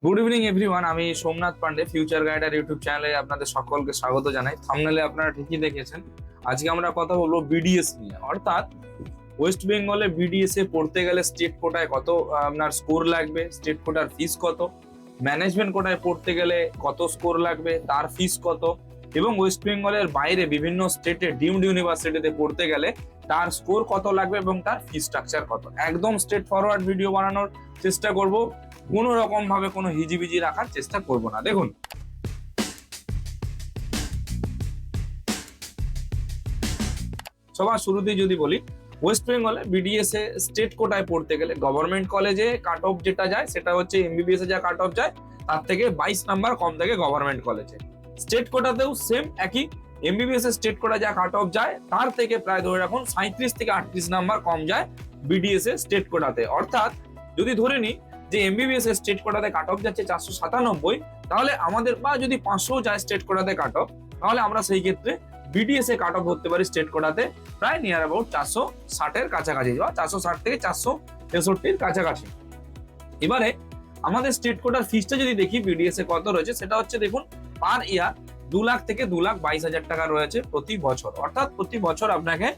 Good evening everyone. আমি Somnath Pandey, future গাইডার YouTube চ্যানেলে আপনাদের সকলকে স্বাগত জানাই। থাম্বনেলে আপনারা ঠিকই দেখেছেন। আজকে আমরা কথা বলবো বিডিএস নিয়ে, অর্থাৎ ওয়েস্ট বেঙ্গলে বিডিএস এ পড়তে গেলে স্টেট কোটায় কত আপনার স্কোর লাগবে, স্টেট কোটার ফিস কত, ম্যানেজমেন্ট কোটায় পড়তে গেলে কত স্কোর লাগবে, তার ফিস কত, এবং ওয়েস্ট বেঙ্গলের বাইরে বিভিন্ন স্টেটে ডিমড ইউনিভার্সিটিতে পড়তে গেলে তার স্কোর কত লাগবে এবং তার ফি স্ট্রাকচার কত। একদম স্ট্রেট ফরওয়ার্ড ভিডিও বানানোর চেষ্টা করব, কোনো রকম ভাবে কোনো হিজিবিজি রাখার চেষ্টা করব না। দেখুন, সবার শুরুতেই যদি বলি, ওয়েস্ট বেঙ্গলে বিডিএস এ স্টেট কোটায় পড়তে গেলে গভর্নমেন্ট কলেজে কাট অফ যেটা যায় সেটা হচ্ছে এমবিবিএস এ যা কাট অফ যায় তার থেকে 22 নাম্বার কম থাকে গভর্নমেন্ট কলেজে। স্টেট কোটাতেও সেম একই, এমবিবিএস এর স্টেট কোটা যা কাট অফ যায় তার থেকে প্রায় ধরে রাখুন 37 থেকে 38 নাম্বার কম যায় বিডিএস এর স্টেট কোটাতে। অর্থাৎ যদি ধরে নিই যে এমবিবিএস এর স্টেট কোটাতে কাট অফ যাচ্ছে 497, তাহলে আমাদের বা যদি 500 যায় স্টেট কোটাতে কাট অফ, তাহলে আমরা সেই ক্ষেত্রে বিডিএস এ কাট অফ করতে পারি স্টেট কোটাতে প্রায় নিয়ার অ্যাবাউট 460-এর কাছাকাছি, বা 460 থেকে 463-এর কাছাকাছি। এবারে আমাদের স্টেট কোটার ফিসটা যদি দেখি বিডিএস এ কত রয়েছে, সেটা হচ্ছে দেখুন পার ইয়ার 2 লাখ থেকে 2,22,000 টাকা রয়েছে প্রতি বছর। অর্থাৎ প্রতি বছর আপনাকে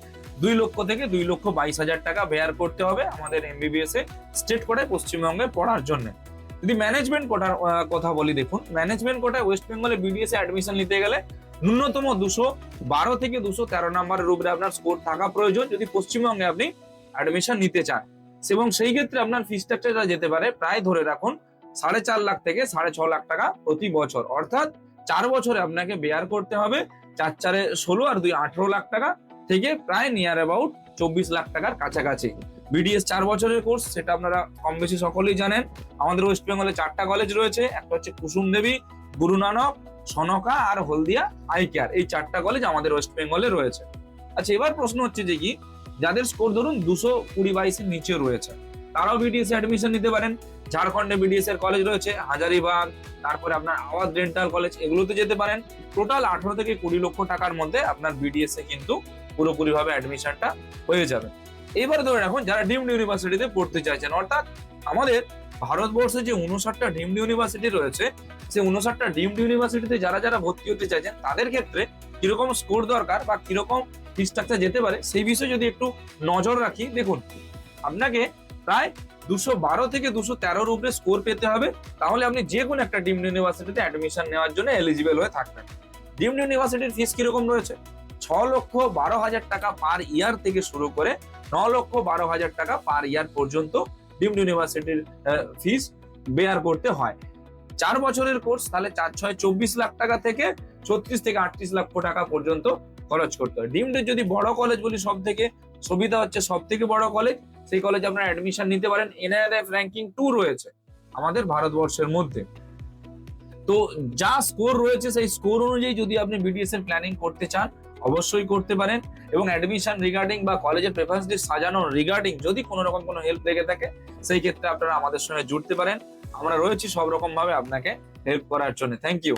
2 লক্ষ থেকে 2,22,000 টাকা বেয়ার করতে হবে আমাদের এমবিবিএস এ স্টেট কোটায় পশ্চিমবঙ্গে পড়ার জন্য। যদি ম্যানেজমেন্ট কোটার কথা বলি, দেখুন ম্যানেজমেন্ট কোটায় ওয়েস্ট বেঙ্গলে বিডিএস এ অ্যাডমিশন নিতে গেলে ন্যূনতম 212 থেকে 213 নম্বরের উপরে আপনার স্কোর থাকা প্রয়োজন যদি পশ্চিমবঙ্গে আপনি অ্যাডমিশন নিতে চান। এবং সেই ক্ষেত্রে আপনার ফি স্ট্রাকচারটা যেতে পারে প্রায় ধরে রাখুন 4.5 লাখ থেকে 6.5 লাখ টাকা প্রতি বছর। অর্থাৎ 4 বছরে আপনাকে বেয়ার করতে হবে 4×4 = 16 আর 2 18 লাখ টাকা থেকে প্রায় নিয়ার অ্যাবাউট 24 লাখ টাকার কাছাকাছি। বিডিএস 4 বছরের কোর্স, সেটা আপনারা কম বেশি সকলেই জানেন। আমাদের ওয়েস্ট বেঙ্গলে 4টা কলেজ রয়েছে, একটা হচ্ছে কুসুম দেবী, গুরু নানক, সনকা আর হলদিয়া আই কেয়ার। এই 4টা কলেজ আমাদের ওয়েস্ট বেঙ্গলে রয়েছে। আচ্ছা, এবার প্রশ্ন হচ্ছে যে কি, যাদের স্কোর ধরুন 220-22 এর নিচে রয়েছে তারাও বিডিএস এ অ্যাডমিশন নিতে পারেন। ঝাড়খণ্ডে বিডিএস এর কলেজ রয়েছে, হাজারিবাগ, তারপরে আপনার আওয়াজ ডেন্টাল কলেজ, এগুলোতে যেতে পারেন। টোটাল 18 থেকে 20 লক্ষ টাকার মধ্যে আপনার বিডিএস এ কিন্তু পুরোপুরি ভাবে অ্যাডমিশনটা হয়ে যাবে। এবারে ধরে রাখুন যারা ডিমড ইউনিভার্সিটিতে পড়তে চাইছেন, অর্থাৎ আমাদের ভারতবর্ষে যে 59টা ডিমড ইউনিভার্সিটি রয়েছে, সেই 59টা ডিমড ইউনিভার্সিটিতে যারা যারা ভর্তি হতে চাইছেন তাদের ক্ষেত্রে কিরকম স্কোর দরকার বা কিরকম ফি স্ট্রাকচার যেতে পারে সেই বিষয়ে যদি একটু নজর রাখি, দেখুন আপনাকে প্রায় 212 থেকে 213-এর উপরে স্কোর পেতে হবে, তাহলে আপনি যে কোনো একটা ডিমড ইউনিভার্সিটিতে অ্যাডমিশন নেওয়ার জন্য এলিজিবল হয়ে থাকবেন। ডিমড ইউনিভার্সিটির ফিস কিরকম রয়েছে? 6,12,000 টাকা পার ইয়ার থেকে শুরু করে 9,12,000 টাকা পার ইয়ার পর্যন্ত ডিমড ইউনিভার্সিটির ফিস বেয়ার করতে হয়। 4 বছরের কোর্স, তাহলে 4×6 = 24 লাখ টাকা থেকে 36 থেকে 38 লক্ষ টাকা পর্যন্ত খরচ করতে হয়। ডিমড যদি বড় কলেজ বলি, সব থেকে সুবিধা হচ্ছে সব থেকে বড় কলেজ, সেই কলেজে আপনারা অ্যাডমিশন নিতে পারেন। এনআইআরএফ র্যাঙ্কিং 2 রয়েছে আমাদের ভারতবর্ষের মধ্যে। তো যা স্কোর রয়েছে সেই স্কোর অনুযায়ী যদি আপনি বিডিএস এর প্ল্যানিং করতে চান অবশ্যই করতে পারেন। এবং অ্যাডমিশন রিগার্ডিং বা কলেজের পেপারস লিস্ট সাজানোর রিগার্ডিং যদি কোনো রকম কোনো হেল্প লেগে থাকে, সেই ক্ষেত্রে আপনারা আমাদের সঙ্গে জুড়তে পারেন। আমরা রয়েছি সব রকম ভাবে আপনাকে হেল্প করার জন্য। Thank you.